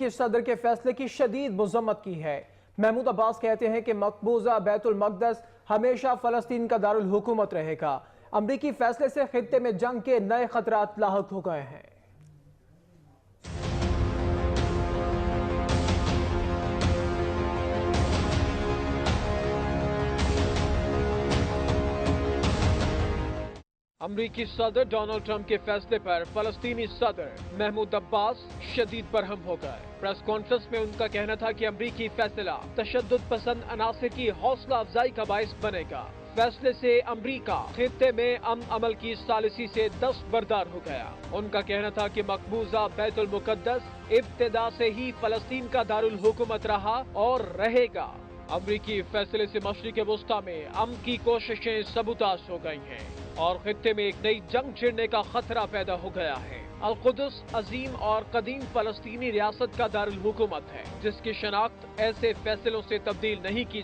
امریکی صدر کے فیصلے کی شدید مذمت کی ہے۔ محمود عباس کہتے ہیں کہ مقبوضہ بیت المقدس ہمیشہ فلسطین کا دارالحکومت رہے گا۔ امریکی فیصلے سے خطے میں جنگ کے نئے خطرات لاحق ہو گئے ہیں۔ امریکی صدر ڈونلڈ ٹرمپ کے فیصلے پر فلسطینی صدر محمود عباس شدید برہم ہو گئے۔ پریس کانفرنس میں ان کا کہنا تھا کہ امریکی فیصلہ تشدد پسند عناصر کی حوصلہ افزائی کا باعث بنے گا۔ فیصلے سے امریکہ خطے میں امن عمل کی ثالثی سے دستبردار ہو گیا۔ ان کا کہنا تھا کہ مقبوضہ بیت المقدس ابتدا سے ہی فلسطین کا دارالحکومت رہا اور رہے گا۔ امریکی فیصلے سے مشرق وسطی میں امن کی کوششیں سبوتاژ ہو گئی ہیں اور خطے میں ایک نئی جنگ چھڑنے کا خطرہ پیدا ہو گیا ہے۔ القدس عظیم اور قدیم فلسطینی ریاست کا دارالحکومت ہے، جس کی شناخت ایسے فیصلوں سے تبدیل نہیں کی